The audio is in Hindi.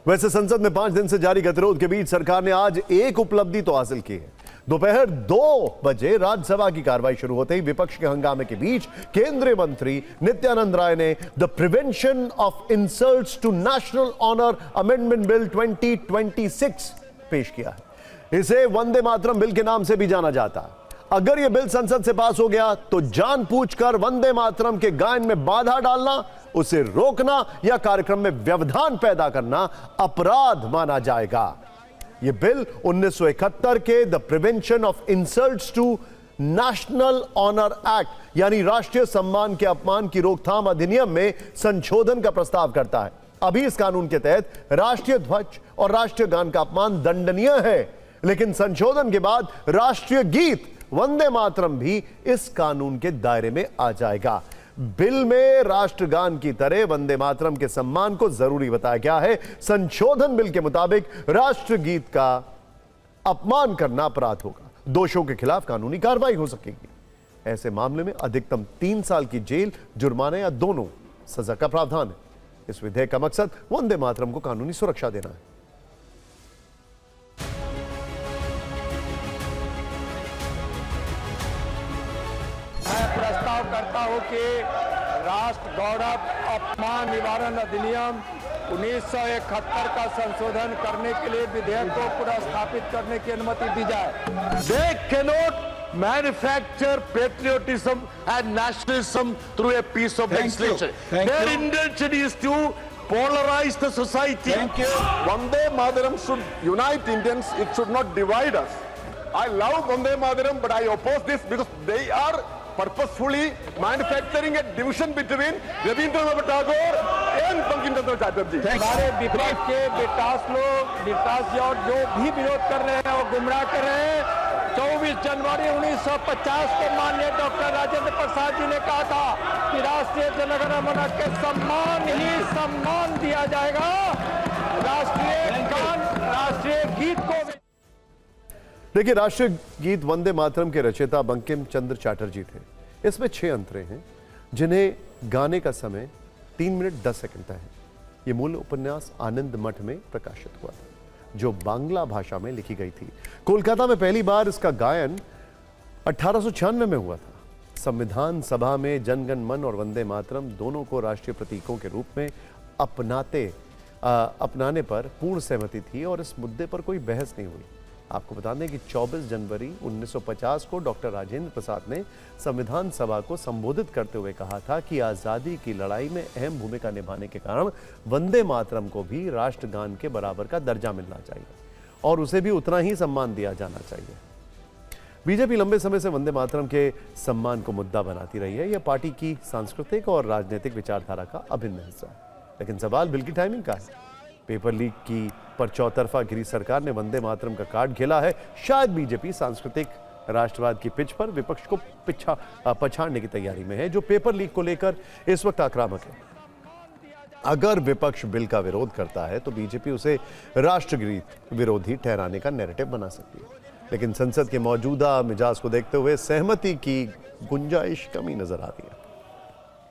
वैसे संसद में 5 दिन से जारी गतिरोध के बीच सरकार ने आज एक उपलब्धि तो हासिल की है। दोपहर 2 बजे राज्यसभा की कार्रवाई शुरू होते ही विपक्ष के हंगामे के बीच केंद्रीय मंत्री नित्यानंद राय ने the prevention of insults to national honour amendment bill 2026 पेश किया है। इसे वंदे मातरम बिल के नाम से भी जाना जाता है। अगर यह बिल संसद से पास हो गया तो जानबूझकर वंदे मातरम के गायन में बाधा डालना, उसे रोकना या कार्यक्रम में व्यवधान पैदा करना अपराध माना जाएगा। यह बिल 1971 के the prevention of insults to national honour act यानी राष्ट्रीय सम्मान के अपमान की रोकथाम अधिनियम में संशोधन का प्रस्ताव करता है। अभी इस कानून के तहत राष्ट्रीय ध्वज और राष्ट्रीय गान का अपमान दंडनीय है, लेकिन संशोधन के बाद राष्ट्रीय गीत वंदे मातरम भी इस कानून के दायरे में आ जाएगा। बिल में राष्ट्रगान की तरह वंदे मातरम के सम्मान को जरूरी बताया गया है। संशोधन बिल के मुताबिक राष्ट्रगीत का अपमान करना अपराध होगा। दोषियों के खिलाफ कानूनी कार्रवाई हो सकेगी। ऐसे मामले में अधिकतम 3 साल की जेल, जुर्माना या दोनों सजा का प्रावधान है। इस विधेयक का मकसद वंदे मातरम को कानूनी सुरक्षा देना है। प्रस्ताव करता हूं कि राष्ट्र गौरव अपमान निवारण अधिनियम 1971 का संशोधन करने के लिए विधेयक को पुनर्स्थापित करने की अनुमति दी जाए। They cannot manufacture patriotism and nationalism through a piece of legislation. Their intention is to polarize the society. Vande Mataram should unite Indians. It should not divide us. I love Vande Mataram, but I oppose this because they are purposefully manufacturing a division between Rabindranath Tagore and Bankim Chandra Chatterjee. हमारे विपक्ष के विकास और जो भी विरोध कर रहे हैं वो गुमराह कर रहे हैं। 24 जनवरी 1950 को माननीय डॉक्टर राजेंद्र प्रसाद जी ने कहा था कि राष्ट्रीय जनगणमन के सम्मान ही सम्मान दिया जाएगा। राष्ट्रीय गान, राष्ट्रीय गीत को देखिए, राष्ट्रीय गीत वंदे मातरम के रचयिता बंकिम चंद्र चैटर्जी थे। इसमें 6 अंतरे हैं जिन्हें गाने का समय 3 मिनट 10 सेकंड तक है। ये मूल उपन्यास आनंद मठ में प्रकाशित हुआ था, जो बांग्ला भाषा में लिखी गई थी। कोलकाता में पहली बार इसका गायन 1896 में हुआ था। संविधान सभा में जनगण मन और वंदे मातरम दोनों को राष्ट्रीय प्रतीकों के रूप में अपनाने पर पूर्ण सहमति थी और इस मुद्दे पर कोई बहस नहीं हुई। आपको बता दें कि 24 जनवरी 1950 को डॉक्टर राजेंद्र प्रसाद ने संविधान सभा को संबोधित करते हुए कहा था कि आज़ादी की लड़ाई में अहम भूमिका निभाने के कारण वंदे मातरम को भी राष्ट्रगान के बराबर का दर्जा मिलना चाहिए और उसे भी उतना ही सम्मान दिया जाना चाहिए। बीजेपी लंबे समय से वंदे मातरम के सम्मान को मुद्दा बनाती रही है। यह पार्टी की सांस्कृतिक और राजनीतिक विचारधारा का अभिन्न हिस्सा है। लेकिन सवाल बिल की टाइमिंग का है। पेपर लीक की पर चौतरफा गिरी सरकार ने वंदे मातरम का कार्ड खेला है। शायद बीजेपी सांस्कृतिक राष्ट्रवाद की पिच पर विपक्ष को पछाड़ने की तैयारी में है, जो पेपर लीक को लेकर इस वक्त आक्रामक है। अगर विपक्ष बिल का विरोध करता है तो बीजेपी उसे राष्ट्रगीत विरोधी ठहराने का नैरेटिव बना सकती है, लेकिन संसद के मौजूदा मिजाज को देखते हुए सहमति की गुंजाइश कमी नजर आ रही है।